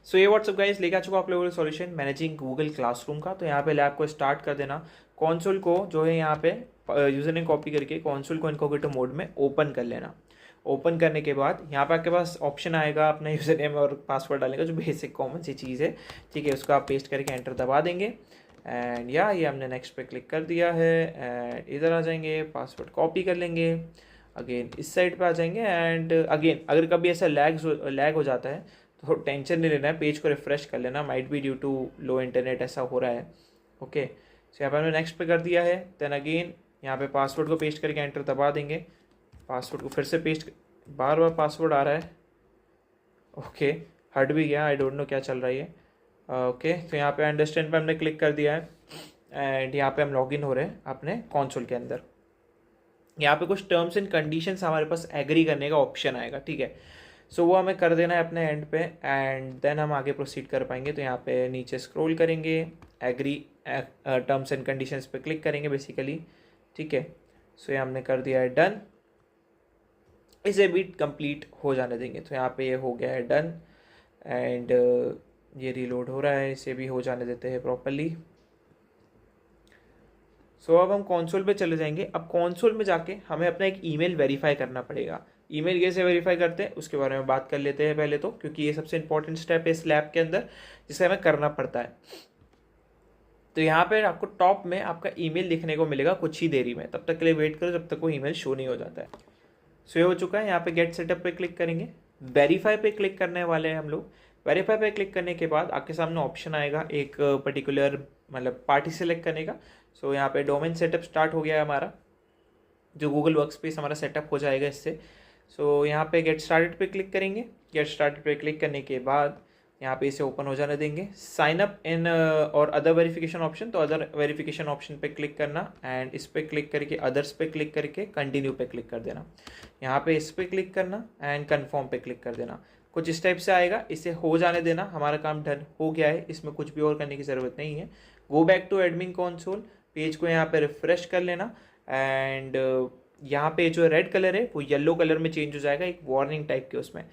सो ये WhatsApp guys लेके आ चुका आप लोगों को सॉल्यूशन मैनेजिंग गूगल क्लासरूम का। तो यहाँ पे लैब को स्टार्ट कर देना। कॉन्सोल को जो है यहाँ पे यूज़र ने कॉपी करके कॉन्सोल को इनकॉग्निटो मोड में ओपन कर लेना। ओपन करने के बाद यहाँ पे आपके पास ऑप्शन आएगा अपना यूज़र नेम और पासवर्ड डालने का, जो बेसिक कॉमन सी चीज़ है। ठीक है, उसको आप पेस्ट करके एंटर दबा देंगे एंड या ये हमने नेक्स्ट पे क्लिक कर दिया है एंड इधर आ जाएंगे, पासवर्ड कॉपी कर लेंगे, अगेन इस साइड पे आ जाएंगे एंड अगेन अगर कभी ऐसा लैग हो जाता है तो टेंशन नहीं लेना है, पेज को रिफ्रेश कर लेना, might be due to low internet ऐसा हो रहा है। ओके, सो यहाँ पर हमने नेक्स्ट पे कर दिया है। देन अगेन यहाँ पे पासवर्ड को पेस्ट करके एंटर दबा देंगे, पासवर्ड को फिर से पेस्ट, बार बार पासवर्ड आ रहा है। ओके, हट भी गया, आई डोंट नो क्या चल रही है। ओके, तो यहाँ पे अंडरस्टैंड पे हमने क्लिक कर दिया है एंड यहाँ पे हम लॉगिन हो रहे हैं अपने कॉन्सोल के अंदर। यहाँ पे कुछ टर्म्स एंड कंडीशंस हमारे पास एग्री करने का ऑप्शन आएगा। ठीक है, सो वो हमें कर देना है अपने एंड पे एंड देन हम आगे प्रोसीड कर पाएंगे। तो यहाँ पे नीचे स्क्रॉल करेंगे, एग्री टर्म्स एंड कंडीशंस पे क्लिक करेंगे बेसिकली। ठीक है, सो ये हमने कर दिया है डन। इसे भी कंप्लीट हो जाने देंगे। तो यहाँ पे ये हो गया है डन एंड ये रीलोड हो रहा है, इसे भी हो जाने देते हैं प्रॉपरली। सो अब हम कंसोल पे चले जाएंगे। अब कंसोल में जाके हमें अपना एक ईमेल वेरीफाई करना पड़ेगा। ईमेल कैसे वेरीफाई करते हैं उसके बारे में बात कर लेते हैं पहले तो, क्योंकि ये सबसे इंपॉर्टेंट स्टेप है इस लैब के अंदर जिसे हमें करना पड़ता है। तो यहाँ पे आपको टॉप में आपका ईमेल दिखने को मिलेगा कुछ ही देरी में, तब तक के लिए वेट करो जब तक वो ईमेल शो नहीं हो जाता है। सो ये हो चुका है। यहाँ पे गेट सेटअप पे क्लिक करेंगे, वेरीफाई पे क्लिक करने वाले हैं हम लोग। वेरीफाई पे क्लिक करने के बाद आपके सामने ऑप्शन आएगा एक पर्टिकुलर मतलब पार्टी सेलेक्ट करने का। सो यहाँ पे डोमेन सेटअप स्टार्ट हो गया है हमारा, जो गूगल वर्कस्पेस हमारा सेटअप हो जाएगा इससे। सो यहाँ पे गेट स्टार्टेड पे क्लिक करेंगे। गेट स्टार्टेड पे क्लिक करने के बाद यहाँ पे इसे ओपन हो जाने देंगे। साइन अप इन और अदर वेरिफिकेशन ऑप्शन, तो अदर वेरिफिकेशन ऑप्शन पे क्लिक करना एंड इस पे क्लिक करके अदर्स पे क्लिक करके कंटिन्यू पे क्लिक कर देना। यहाँ पे इस पे क्लिक करना एंड कन्फर्म पे क्लिक कर देना। कुछ इस टाइप से आएगा, इसे हो जाने देना। हमारा काम डन हो गया है, इसमें कुछ भी और करने की ज़रूरत नहीं है। Go back to admin console, page को यहाँ पे रिफ्रेश कर लेना एंड यहाँ पे जो रेड कलर है वो येलो कलर में चेंज हो जाएगा, एक वार्निंग टाइप के उसमें।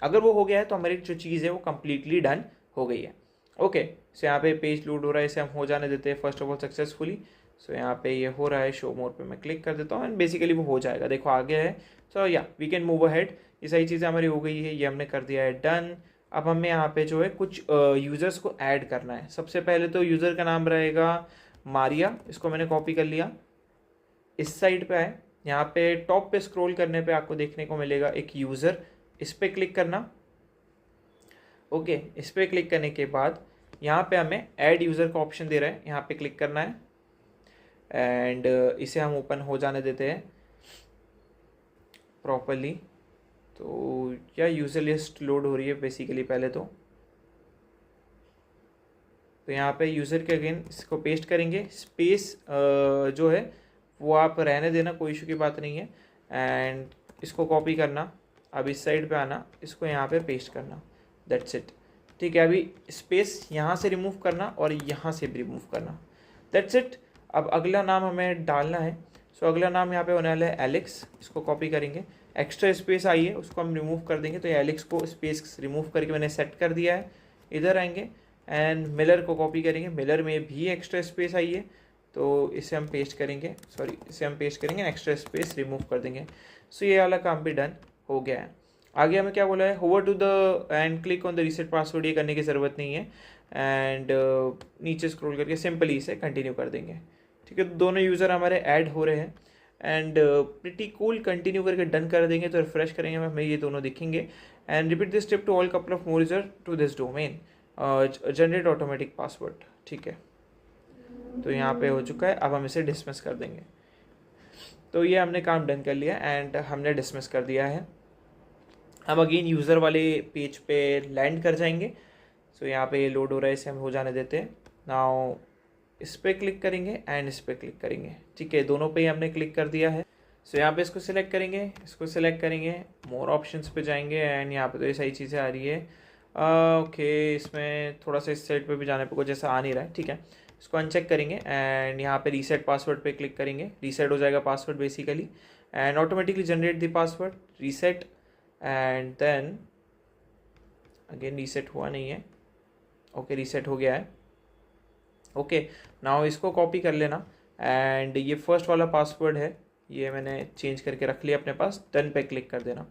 अगर वो हो गया है तो हमारी जो चीज़ है वो कम्प्लीटली डन हो गई है। ओके, सो यहाँ पे पेज लोड हो रहा है, इसे हम हो जाने देते हैं फर्स्ट ऑफ ऑल सक्सेसफुली। सो यहाँ पे ये हो रहा है, शो मोर पे मैं क्लिक कर देता हूँ एंड बेसिकली वो हो जाएगा। देखो आगे है। सो yeah we can move ahead. ये सारी चीज़ें हमारी हो गई है, ये हमने कर दिया है डन। अब हमें यहाँ पे जो है कुछ यूज़र्स को ऐड करना है। सबसे पहले तो यूज़र का नाम रहेगा मारिया, इसको मैंने कॉपी कर लिया। इस साइड पे है, यहाँ पे टॉप पे स्क्रॉल करने पे आपको देखने को मिलेगा एक यूज़र, इस पे क्लिक करना। ओके, इस पे क्लिक करने के बाद यहाँ पे हमें ऐड यूज़र का ऑप्शन दे रहा है, यहाँ पे क्लिक करना है एंड इसे हम ओपन हो जाने देते हैं प्रॉपरली। तो या यूज़र लिस्ट लोड हो रही है बेसिकली पहले तो यहाँ पे यूज़र के अगेन इसको पेस्ट करेंगे। स्पेस जो है वो आप रहने देना, कोई इशू की बात नहीं है एंड इसको कॉपी करना, अब इस साइड पे आना, इसको यहाँ पे पेस्ट करना, दैट्स इट। ठीक है, अभी स्पेस यहाँ से रिमूव करना और यहाँ से भी रिमूव करना, दैट्स इट। अब अगला नाम हमें डालना है। सो अगला नाम यहाँ पे होने वाला है एलेक्स, इसको कॉपी करेंगे। एक्स्ट्रा स्पेस आई है उसको हम रिमूव कर देंगे। तो ये एलेक्स को स्पेस रिमूव करके मैंने सेट कर दिया है। इधर आएंगे एंड मिलर को कॉपी करेंगे, मिलर में भी एक्स्ट्रा स्पेस आई है तो इसे हम पेस्ट करेंगे, सॉरी इसे हम पेस्ट करेंगे, एक्स्ट्रा स्पेस रिमूव कर देंगे। सो ये वाला काम भी डन हो गया है। आगे हमें क्या बोला है, hover to the end click on the reset password, ये करने की ज़रूरत नहीं है एंड नीचे स्क्रॉल करके सिंपली इसे कंटिन्यू कर देंगे। ठीक है, तो दोनों यूज़र हमारे ऐड हो रहे हैं एंड प्रिटी कूल। कंटिन्यू करके डन कर देंगे तो रिफ्रेश करेंगे हमें ये दोनों दिखेंगे and repeat this step to all couple of more user to this domain, generate automatic password. ठीक है, तो यहाँ पे हो चुका है। अब हम इसे डिसमिस कर देंगे। तो ये हमने काम डन कर लिया एंड हमने डिसमिस कर दिया है। हम अगेन यूज़र वाले पेज पे लैंड कर जाएंगे। सो यहाँ पे लोड हो रहा है, इसे हम हो जाने देते हैं। नाउ इस पर क्लिक करेंगे एंड इस पर क्लिक करेंगे। ठीक है, दोनों पे ही हमने क्लिक कर दिया है। सो यहाँ पे इसको सिलेक्ट करेंगे, इसको सिलेक्ट करेंगे, मोर ऑप्शंस पे जाएंगे एंड यहाँ पे तो ये सही चीज़ें आ रही है। ओके, इसमें थोड़ा सा इस साइड पे भी जाने पे कुछ जैसा आ नहीं रहा है। ठीक है, इसको अनचेक करेंगे एंड यहाँ पे रीसेट पासवर्ड पे क्लिक करेंगे। रीसेट हो जाएगा password basically and automatically generate the password, reset and then again reset हुआ नहीं है ओके रीसेट हो गया है। ओके नाउ इसको कॉपी कर लेना एंड ये फर्स्ट वाला पासवर्ड है ये मैंने चेंज करके रख लिया अपने पास, डन पे क्लिक कर देना।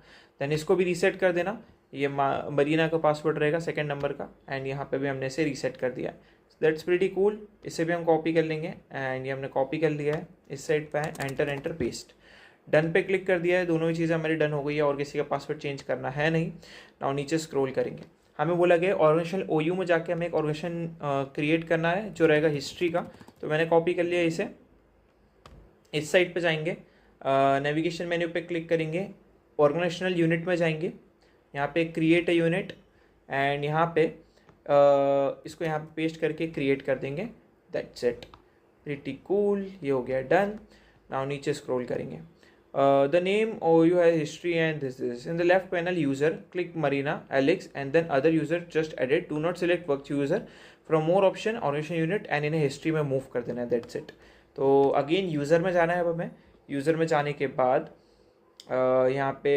देन इसको भी रीसेट कर देना, ये मरीना का पासवर्ड रहेगा सेकंड नंबर का एंड यहाँ पे भी हमने इसे रीसेट कर दिया। That's pretty cool. इसे भी हम कॉपी कर लेंगे एंड ये हमने कॉपी कर लिया है, इस साइड पे है, एंटर एंटर पेस्ट, डन पे क्लिक कर दिया है। दोनों ही चीज़ें हमारी डन हो गई है और किसी का पासवर्ड चेंज करना है नहीं। नाउ नीचे स्क्रॉल करेंगे, हमें बोला गया ऑर्गेनाइजेशन OU में जाके हमें एक ऑर्गेनाइजेशन क्रिएट करना है जो रहेगा हिस्ट्री का। तो मैंने कॉपी कर लिया इसे, इस साइड पे जाएंगे, नेविगेशन मेन्यू पे क्लिक करेंगे, ऑर्गेनाइजेशनल यूनिट में जाएंगे, यहाँ पे क्रिएट अ यूनिट एंड यहाँ पे इसको यहाँ पे पेस्ट करके क्रिएट कर देंगे। दैट्स इट, प्रीटी कूल, ये हो गया डन। नाउ नीचे स्क्रॉल करेंगे, the name OU has history and this is in the left panel user, click Marina, Alex and then other user just added, do not select work user from more option organization unit and इन्हें history में move कर देना है। That's it. तो again user में जाना है, अब हमें यूज़र में जाने के बाद यहाँ पे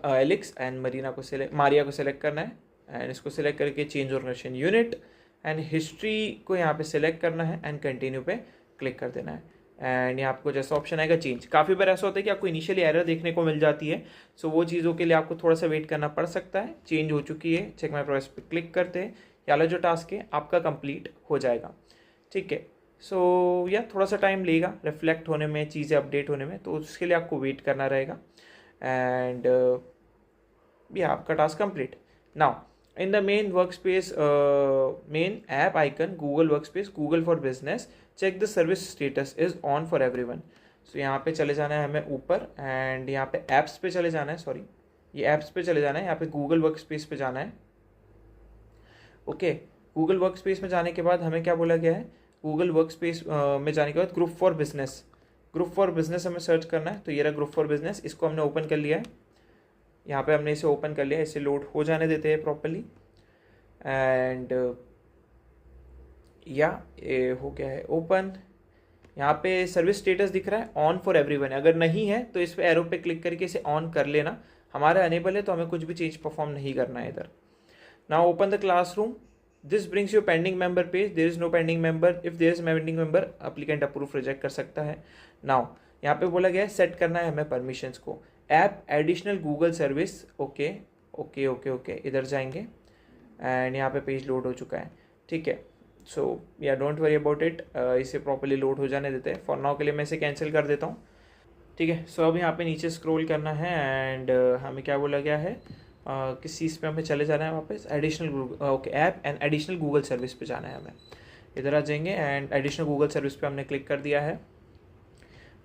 एलेक्स एंड मारिया को सिलेक्ट करना है एंड इसको सिलेक्ट करके change organization unit and history को यहाँ पे सिलेक्ट करना है एंड कंटिन्यू पे क्लिक कर देना है एंड यहाँ आपको जैसा ऑप्शन आएगा चेंज। काफ़ी बार ऐसा होता है कि आपको इनिशियली एरर देखने को मिल जाती है, सो वो चीज़ों के लिए आपको थोड़ा सा वेट करना पड़ सकता है। चेंज हो चुकी है, चेक माय प्रोग्रेस पे क्लिक करते हैं, वाला जो टास्क है आपका कंप्लीट हो जाएगा। ठीक है, सो या थोड़ा सा टाइम लेगा रिफ्लेक्ट होने में, चीज़ें अपडेट होने में, तो उसके लिए आपको वेट करना रहेगा एंड या आपका task complete. Now in the main workspace main app icon Google Workspace Google for Business, check the service status is on for everyone। so यहाँ पे चले जाना है हमें ऊपर एंड यहाँ पे apps पे चले जाना है, सॉरी ये apps पे चले जाना है, यहाँ पे Google Workspace पे जाना है। ओके Google Workspace में जाने के बाद हमें क्या बोला गया है, Google Workspace में जाने के बाद ग्रुप फॉर बिजनेस हमें सर्च करना है। तो ये रहा ग्रुप फॉर बिजनेस, इसको हमने ओपन कर लिया है, यहाँ पे हमने इसे ओपन कर लिया, इसे लोड हो जाने देते हैं प्रॉपर्ली एंड या ये हो गया है ओपन। यहाँ पे सर्विस स्टेटस दिख रहा है ऑन फॉर एवरीवन, अगर नहीं है तो इस पे एरो पे क्लिक करके इसे ऑन कर लेना। हमारा अनेबल है तो हमें कुछ भी चेंज परफॉर्म नहीं करना है इधर। Now open the classroom, this brings your pending member page, there is no pending member, if there is pending member applicant approve reject कर सकता है। नाउ यहाँ पे बोला गया है सेट करना है हमें परमिशंस को, app additional Google service. Okay okay okay okay इधर जाएंगे एंड यहाँ पे पेज लोड हो चुका है। ठीक है, सो या डोंट वरी अबाउट इट, इसे प्रॉपर्ली लोड हो जाने देते हैं। फॉर नाउ के लिए मैं इसे कैंसिल कर देता हूँ। ठीक है, सो अब यहाँ पे नीचे स्क्रॉल करना है एंड हमें क्या बोला गया है, किस चीज़ पे हमें चले जाना है वापस, additional okay app and additional Google service पे जाना है हमें। इधर आ जाएंगे एंड एडिशनल गूगल सर्विस पे हमने क्लिक कर दिया है,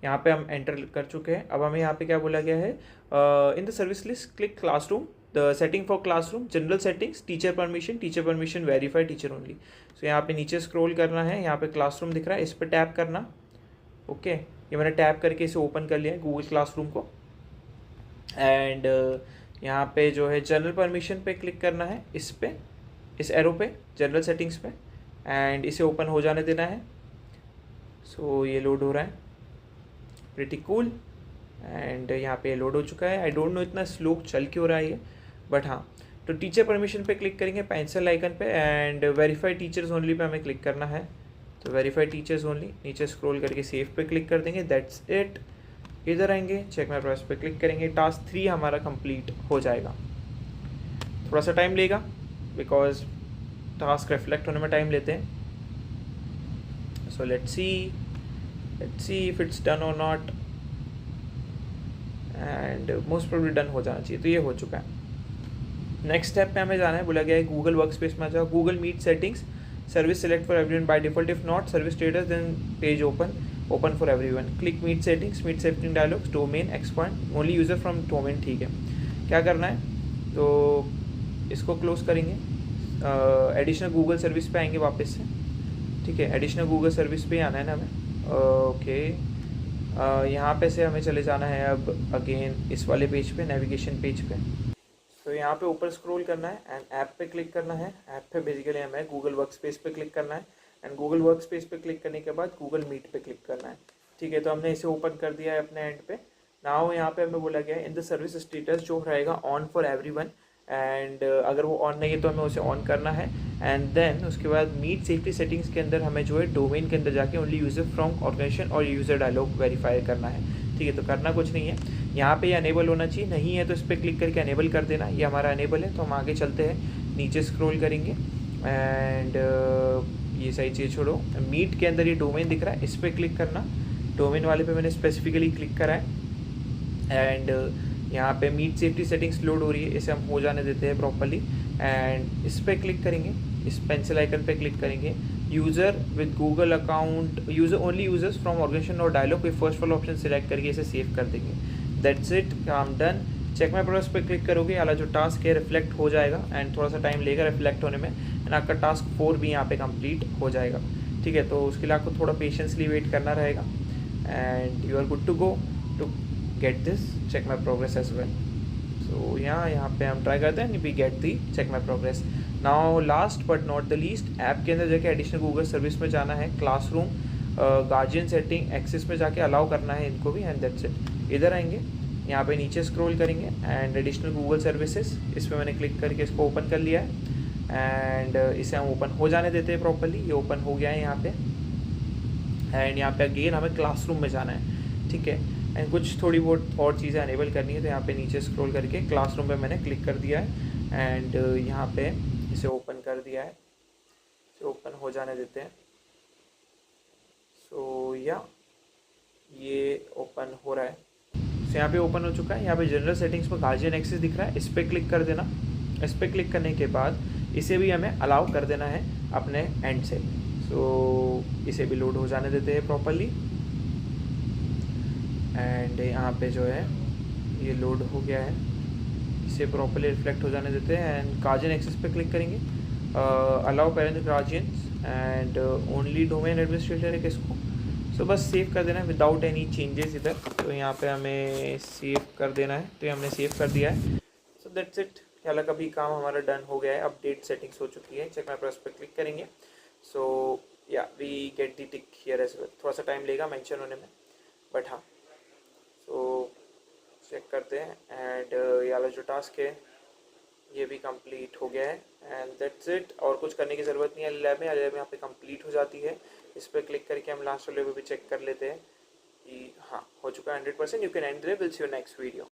यहाँ पे हम एंटर कर चुके हैं। अब हमें यहाँ पे क्या बोला गया है, in the service list click classroom, the setting for classroom, general settings, teacher permission verify teacher only. So यहाँ पे नीचे स्क्रॉल करना है, यहाँ पे क्लासरूम दिख रहा है, इस पर टैप करना। ओके ये मैंने टैप करके इसे ओपन कर लिया है गूगल क्लासरूम को एंड यहाँ पे जो है जनरल परमिशन पे क्लिक करना है, इस पे इस एरो पे जनरल सेटिंग्स पे एंड इसे ओपन हो जाने देना है। सो ये लोड हो रहा है, प्रीटी कूल एंड यहाँ पे लोड हो चुका है। आई डोंट नो इतना स्लो चल क्यों रहा है ये, बट हाँ। तो टीचर परमिशन पे क्लिक करेंगे पेंसिल आइकन पे and verify teachers only pay हमें क्लिक करना है। तो वेरीफाई टीचर्स ओनली, नीचे स्क्रॉल करके सेव पे क्लिक कर देंगे। That's it. इधर आएंगे, चेक माय प्रोग्रेस पे क्लिक करेंगे, टास्क 3 हमारा कंप्लीट हो जाएगा। थोड़ा सा टाइम लेगा बिकॉज टास्क रिफ्लेक्ट होने में टाइम लेते हैं। So let's see if it's done or not and most probably done हो जाना चाहिए। तो ये हो चुका है। नेक्स्ट स्टेप पे हमें जाना है, बोला गया है गूगल वर्क स्पेस में जाओ, Google Meet settings, service select for everyone by default, if not service status then page open for everyone, click Meet setting dialogs, domain expand only user from domain. ठीक है, क्या करना है तो इसको close करेंगे, एडिशनल गूगल सर्विस पे आएंगे वापस से। ठीक है, एडिशनल गूगल सर्विस पे आना है ना हमें। ओके यहाँ पे से हमें चले जाना है अब अगेन इस वाले पेज पे, नेविगेशन पेज पे। तो यहाँ पे ऊपर स्क्रॉल करना है एंड ऐप पे क्लिक करना है। ऐप पे बेसिकली हमें गूगल वर्क स्पेस पे क्लिक करना है एंड गूगल वर्क स्पेस पे क्लिक करने के बाद गूगल मीट पे क्लिक करना है। ठीक है, तो हमने इसे ओपन कर दिया है अपने एंड पे। नाउ यहाँ पे हमें बोला गया है इन द सर्विस स्टेटस जो रहेगा ऑन फॉर एवरीवन एंड अगर वो ऑन नहीं है तो हमें उसे ऑन करना है एंड देन उसके बाद मीट सेफ्टी सेटिंग्स के अंदर हमें जो है डोमेन के अंदर जाके ओनली यूज़र फ्रॉम ऑर्गेनाइजेशन और यूज़र डायलॉग वेरीफाई करना है। ठीक है, तो करना कुछ नहीं है, यहाँ पे ये अनेबल होना चाहिए, नहीं है तो इस पर क्लिक करके अनेबल कर देना। ये हमारा अनेबल है, तो हम आगे चलते हैं, नीचे स्क्रॉल करेंगे एंड ये सारी चीज़ छोड़ो, मीट के अंदर ये डोमेन दिख रहा है, इस पर क्लिक करना। डोमेन वाले पे मैंने स्पेसिफिकली क्लिक करा है एंड यहाँ पे मीट सेफ्टी सेटिंग्स लोड हो रही है, इसे हम हो जाने देते हैं प्रॉपरली एंड इस पर क्लिक करेंगे, इस पेंसिल आइकन पे क्लिक करेंगे। User with Google account, user only users from organisation और डायलॉग पे फर्स्ट वाला ऑप्शन सिलेक्ट करके इसे सेव कर देंगे। दैट्स इट, काम डन। चेक माई प्रोग्रेस पे क्लिक करोगे, वाला जो टास्क है रिफ्लेक्ट हो जाएगा एंड थोड़ा सा टाइम लेगा रिफ्लेक्ट होने में एंड आपका टास्क 4 भी यहाँ पे कंप्लीट हो जाएगा। ठीक है, तो उसके लिए आपको थोड़ा पेशेंसली वेट करना रहेगा and you are good to go to get this check my progress as well. So यहाँ पे हम ट्राई करते हैं, we get the check my progress. Now last but not the least, app के अंदर जाके एडिशनल गूगल सर्विस में जाना है, क्लासरूम गार्जियन सेटिंग एक्सेस में जाके अलाउ करना है इनको भी एंड दैट्स इट। इधर आएंगे, यहाँ पे नीचे स्क्रॉल करेंगे एंड एडिशनल गूगल सर्विसेज, इस पर मैंने क्लिक करके इसको ओपन कर लिया है एंड इसे हम ओपन हो जाने देते हैं प्रॉपरली। ये ओपन हो गया है यहाँ पे एंड यहाँ पे अगेन हमें क्लासरूम में जाना है। ठीक है, एंड कुछ थोड़ी बहुत और चीज़ें अनेबल करनी है, तो यहाँ पे नीचे स्क्रॉल करके क्लासरूम पे मैंने क्लिक कर दिया है एंड यहाँ पे इसे ओपन कर दिया है, इसे ओपन हो जाने देते हैं। सो या ये ओपन हो रहा है, तो यहाँ पे ओपन हो चुका है। यहाँ पे जनरल सेटिंग्स में गार्जियन एक्सेस दिख रहा है, इस पर क्लिक कर देना। इस पर क्लिक करने के बाद इसे भी हमें अलाउ कर देना है अपने एंड से। सो इसे भी लोड हो जाने देते हैं प्रॉपरली एंड यहाँ पे जो है ये लोड हो गया है, इसे प्रॉपरली रिफ्लेक्ट हो जाने देते हैं एंड गार्जियन एक्सेस पे क्लिक करेंगे, allow parent guardians and only domain administrator है किसको। सो बस सेव कर देना है विदाउट एनी चेंजेस इधर, तो यहाँ पे हमें सेव कर देना है, तो ये हमने सेव कर दिया है। सो दैट्स इट, हालांकि अभी काम हमारा डन हो गया है, अपडेट सेटिंग्स हो चुकी है। चेक माई प्रोग्रेस पे क्लिक करेंगे, so yeah we get the tick here as well. थोड़ा सा टाइम लेगा मेंशन होने में, बट हाँ। सो चेक करते हैं एंड ये वाला जो टास्क है ये भी कंप्लीट हो गया है एंड दैट्स इट। और कुछ करने की ज़रूरत नहीं है, लैब में यहाँ पे कंप्लीट हो जाती है। इस पर क्लिक करके हम लास्ट वाले भी चेक कर लेते हैं कि हाँ हो चुका है 100%। You can end there, will see you next video.